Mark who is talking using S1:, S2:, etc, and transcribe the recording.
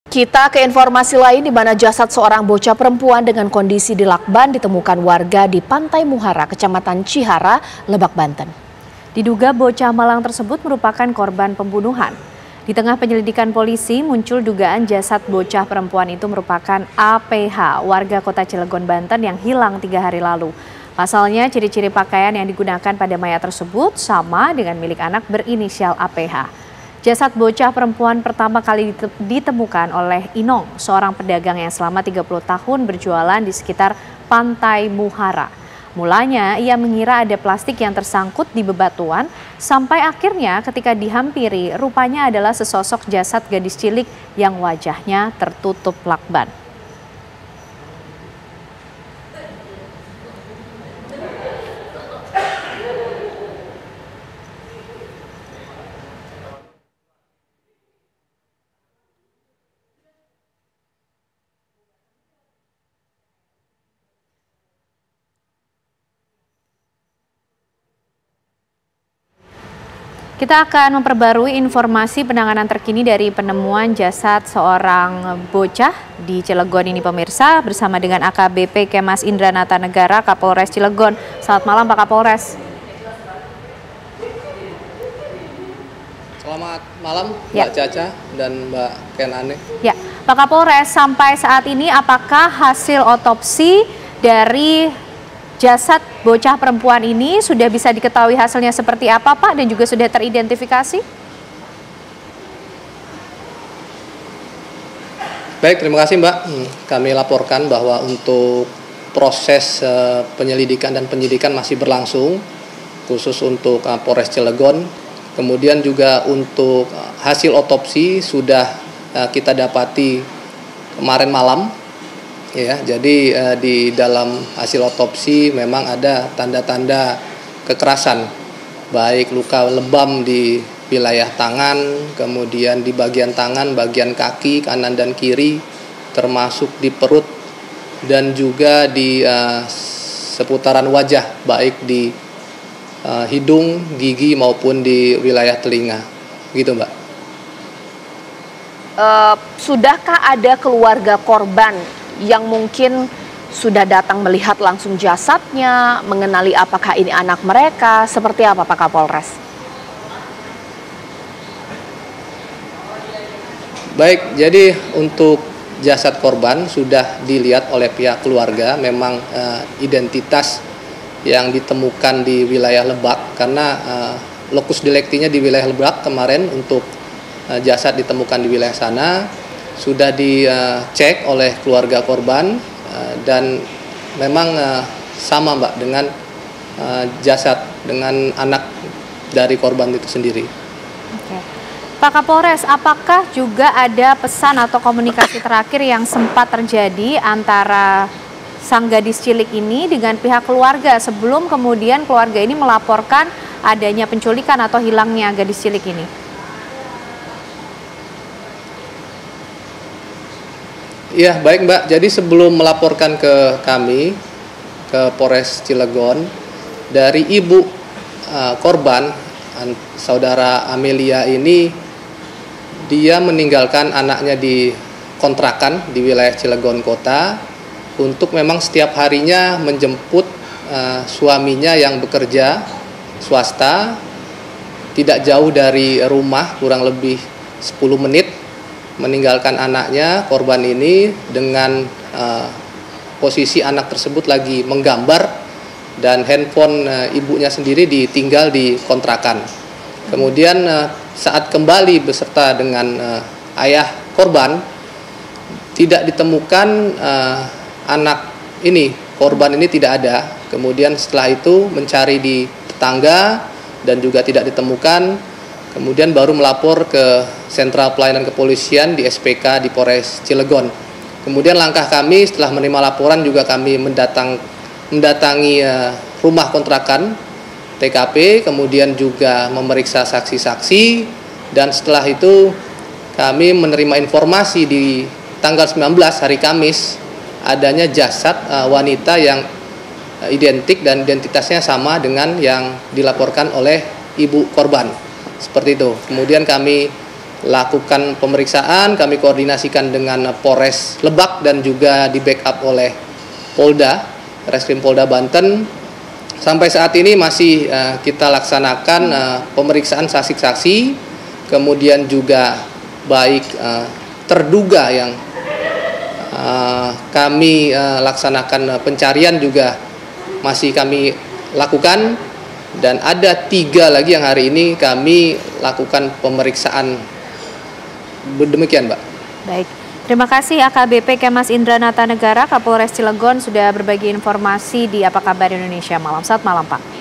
S1: Kita ke informasi lain di mana jasad seorang bocah perempuan dengan kondisi dilakban ditemukan warga di Pantai Muhara, Kecamatan Cihara, Lebak, Banten.
S2: Diduga bocah malang tersebut merupakan korban pembunuhan. Di tengah penyelidikan polisi muncul dugaan jasad bocah perempuan itu merupakan APH, warga kota Cilegon, Banten yang hilang 3 hari lalu. Pasalnya ciri-ciri pakaian yang digunakan pada mayat tersebut sama dengan milik anak berinisial APH. Jasad bocah perempuan pertama kali ditemukan oleh Inong, seorang pedagang yang selama 30 tahun berjualan di sekitar Pantai Muhara. Mulanya ia mengira ada plastik yang tersangkut di bebatuan, sampai akhirnya ketika dihampiri rupanya adalah sesosok jasad gadis cilik yang wajahnya tertutup lakban. Kita akan memperbarui informasi penanganan terkini dari penemuan jasad seorang bocah di Cilegon ini pemirsa bersama dengan AKBP Kemas Indranata Negara Kapolres Cilegon. Selamat malam Pak Kapolres.
S3: Selamat malam Mbak Caca dan Mbak Kenane.
S2: Ya, Pak Kapolres, sampai saat ini apakah hasil otopsi dari jasad bocah perempuan ini sudah bisa diketahui hasilnya seperti apa Pak dan juga sudah teridentifikasi?
S3: Baik, terima kasih Mbak. Kami laporkan bahwa untuk proses penyelidikan dan penyidikan masih berlangsung, khusus untuk Polres Cilegon. Kemudian juga untuk hasil otopsi sudah kita dapati kemarin malam. Ya, jadi di dalam hasil otopsi memang ada tanda-tanda kekerasan, baik luka lebam di wilayah tangan, kemudian di bagian tangan, bagian kaki kanan dan kiri, termasuk di perut dan juga di seputaran wajah, baik di hidung, gigi maupun di wilayah telinga, gitu Mbak.
S1: Sudahkah ada keluarga korban yang mungkin sudah datang melihat langsung jasadnya, mengenali apakah ini anak mereka, seperti apa Pak Kapolres?
S3: Baik, jadi untuk jasad korban sudah dilihat oleh pihak keluarga, memang identitas yang ditemukan di wilayah Lebak, karena lokus deliktinya di wilayah Lebak kemarin untuk jasad ditemukan di wilayah sana. Sudah dicek oleh keluarga korban dan memang sama Mbak dengan jasad dengan anak dari korban itu sendiri.
S2: Oke. Pak Kapolres, apakah juga ada pesan atau komunikasi terakhir yang sempat terjadi antara sang gadis cilik ini dengan pihak keluarga sebelum kemudian keluarga ini melaporkan adanya penculikan atau hilangnya gadis cilik ini?
S3: Iya, baik Mbak. Jadi sebelum melaporkan ke kami, ke Polres Cilegon, dari ibu korban, saudara Amelia ini, dia meninggalkan anaknya di kontrakan di wilayah Cilegon Kota untuk memang setiap harinya menjemput suaminya yang bekerja swasta, tidak jauh dari rumah, kurang lebih 10 menit. Meninggalkan anaknya, korban ini, dengan posisi anak tersebut lagi menggambar dan handphone ibunya sendiri ditinggal di kontrakan. Kemudian saat kembali beserta dengan ayah korban, tidak ditemukan anak ini, korban ini tidak ada. Kemudian setelah itu mencari di tetangga dan juga tidak ditemukan. Kemudian baru melapor ke Sentral Pelayanan Kepolisian di SPK di Polres Cilegon. Kemudian langkah kami setelah menerima laporan juga kami mendatangi rumah kontrakan TKP, kemudian juga memeriksa saksi-saksi, dan setelah itu kami menerima informasi di tanggal 19 hari Kamis adanya jasad wanita yang identik dan identitasnya sama dengan yang dilaporkan oleh ibu korban. Seperti itu. Kemudian kami lakukan pemeriksaan, kami koordinasikan dengan Polres Lebak dan juga di backup oleh Polda, Reskrim Polda Banten. Sampai saat ini masih kita laksanakan pemeriksaan saksi-saksi, kemudian juga baik terduga yang kami laksanakan pencarian juga masih kami lakukan, dan ada 3 lagi yang hari ini kami lakukan pemeriksaan. Demikian, Mbak.
S2: Baik, terima kasih AKBP Kemas Indra Natanegara, Kapolres Cilegon sudah berbagi informasi di Apa Kabar Indonesia Malam. Selamat malam, Pak.